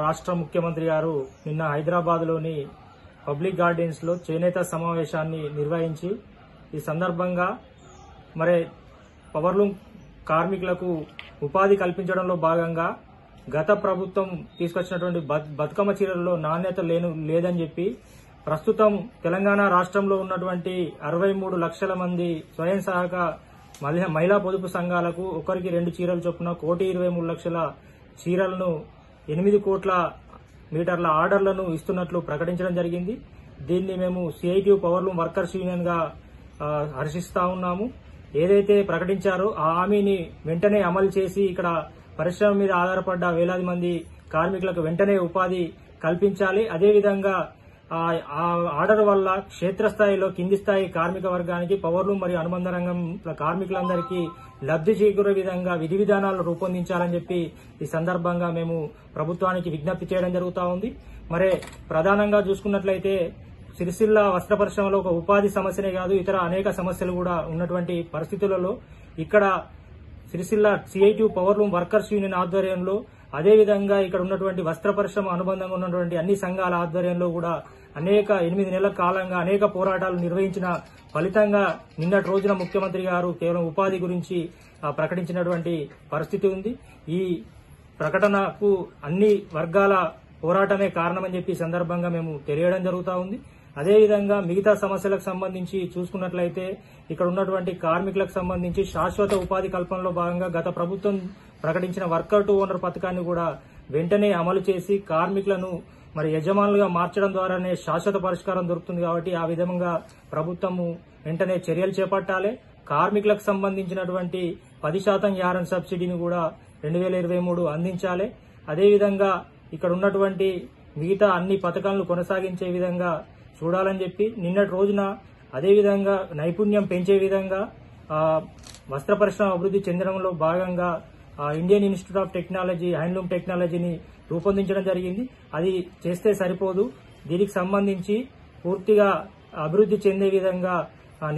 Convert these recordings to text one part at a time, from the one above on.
రాష్ట్ర ముఖ్యమంత్రి గారు నిన్న హైదరాబాద్లోని పబ్లిక్ గార్డెన్స్లో చేనేత సమావేశాన్ని నిర్వహించి ఈ సందర్భంగా మరి పవర్లూమ్ కార్మికులకు ఉపాధి కల్పించడంలో భాగంగా గత ప్రభుత్వం తీసుకొచ్చినటువంటి బతుకమ్మ చీరల్లో నాణ్యత లేదని చెప్పి ప్రస్తుతం తెలంగాణ రాష్ట్రంలో ఉన్నటువంటి 63 లక్షల మంది స్వయం సహాయక మహిళా పొదుపు సంఘాలకు ఒకరికి 2 చీరలు చొప్పున 1,23,00,000 చీరలను 8 కోట్ల మీటర్ల ఆర్డర్లను ఇస్తున్నట్లు ప్రకటించడం జరిగింది. దీన్ని మేము సిఐటియు పవర్లూమ్ వర్కర్స్ యూనియన్ గా హర్షిస్తా ఉన్నాము. ఏదైతే ప్రకటించారో ఆ హామీని వెంటనే అమలు చేసి ఇక్కడ పరిశ్రమ మీద ఆధారపడ్డ వేలాది మంది కార్మికులకు వెంటనే ఉపాధి కల్పించాలి. అదేవిధంగా ఆ ఆర్డర్ వల్ల క్షేత్రస్థాయిలో కింది స్థాయి కార్మిక వర్గానికి పవర్లూమ్ మరియు అనుబంధ రంగం కార్మికులందరికీ లబ్ధి చేకూరే విధంగా విధి విధానాలు రూపొందించాలని చెప్పి ఈ సందర్భంగా మేము ప్రభుత్వానికి విజ్ఞప్తి చేయడం జరుగుతా ఉంది. మరి ప్రధానంగా చూసుకున్నట్లయితే సిరిసిల్ల వస్త్ర పరిశ్రమలో ఒక ఉపాధి సమస్యనే కాదు, ఇతర అనేక సమస్యలు కూడా ఉన్నటువంటి పరిస్థితులలో ఇక్కడ Sircilla CITU powerloom workers union ఆధ్వర్యంలో అదేవిధంగా ఇక్కడ ఉన్నటువంటి వస్త్ర పరిశ్రమ అనుబంధంగా ఉన్నటువంటి అన్ని సంఘాల ఆధ్వర్యంలో కూడా 8 నెలల కాలంగా అనేక పోరాటాలు నిర్వహించిన ఫలితంగా నిన్నటి రోజున ముఖ్యమంత్రి గారు కేవలం ఉపాధి గురించి ప్రకటించినటువంటి పరిస్థితి ఉంది. ఈ ప్రకటనకు అన్ని వర్గాల పోరాటమే కారణమని చెప్పి సందర్భంగా మేము తెలియడం జరుగుతా ఉంది. అదేవిధంగా మిగతా సమస్యలకు సంబంధించి చూసుకున్నట్లయితే ఇక్కడ ఉన్నటువంటి కార్మికులకు సంబంధించి శాశ్వత ఉపాధి కల్పనలో భాగంగా గత ప్రభుత్వం ప్రకటించిన వర్కర్ టు ఓనర్ పథకాన్ని కూడా వెంటనే అమలు చేసి కార్మికులను మరి యజమానులుగా మార్చడం ద్వారానే శాశ్వత పరిష్కారం దొరుకుతుంది. కాబట్టి ఆ విధంగా ప్రభుత్వము వెంటనే చర్యలు చేపట్టాలి. కార్మికులకు సంబంధించినటువంటి 10% యారన్ సబ్సిడీని కూడా 2023 అందించాలి. అదేవిధంగా ఇక్కడ ఉన్నటువంటి మిగతా అన్ని పథకాలను కొనసాగించే విధంగా చూడాలని చెప్పి నిన్నటి రోజున అదేవిధంగా నైపుణ్యం పెంచే విధంగా వస్త్ర పరిశ్రమ అభివృద్ధి చెందడంలో భాగంగా Indian institute of technology handloom టెక్నాలజీని రూపొందించడం జరిగింది. అది చేస్తే సరిపోదు, దీనికి సంబంధించి పూర్తిగా అభివృద్ధి చెందే విధంగా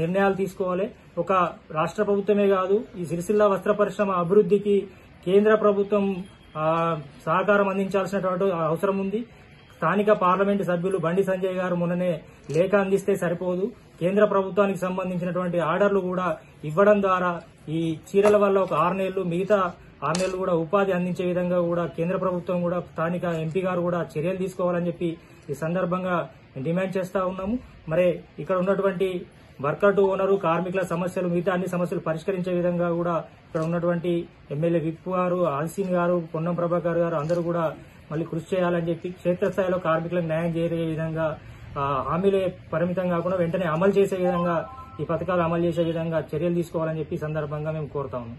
నిర్ణయాలు తీసుకోవాలి. ఒక రాష్ట్ర ప్రభుత్వమే కాదు, ఈ సిరిసిల్ల వస్త్ర పరిశ్రమ అభివృద్ధికి కేంద్ర ప్రభుత్వం సహకారం అందించాల్సినటువంటి అవసరం ఉంది. స్థానిక పార్లమెంటు సభ్యులు బండి సంజయ్ గారు మొన్ననే లేఖ అందిస్తే సరిపోదు, కేంద్ర ప్రభుత్వానికి సంబంధించినటువంటి ఆర్డర్లు కూడా ఇవ్వడం ద్వారా ఈ చీరల వల్ల ఒక 6 నెలలు మిగతా 6 నెలలు కూడా ఉపాధి అందించే విధంగా కూడా కేంద్ర ప్రభుత్వం కూడా స్థానిక ఎంపీ గారు కూడా చర్యలు తీసుకోవాలని చెప్పి ఈ సందర్భంగా డిమాండ్ చేస్తా ఉన్నాము. మరి ఇక్కడ ఉన్నటువంటి వర్కర్ టు ఓనరు కార్మికుల సమస్యలు మిగతా అన్ని సమస్యలు పరిష్కరించే విధంగా కూడా ఇక్కడ ఉన్నటువంటి ఎమ్మెల్యే విప్ గారు, ఆల్సీన్ గారు, పొన్నం ప్రభాకర్ గారు అందరూ కూడా మళ్ళీ కృషి చేయాలని చెప్పి క్షేత్రస్థాయిలో కార్మికులకు న్యాయం చేసే విధంగా హామీలే పరిమితం కాకుండా వెంటనే అమలు చేసే విధంగా ఈ పథకాలు అమలు చేసే విధంగా చర్యలు తీసుకోవాలని చెప్పి సందర్భంగా మేము కోరుతా ఉన్నాం.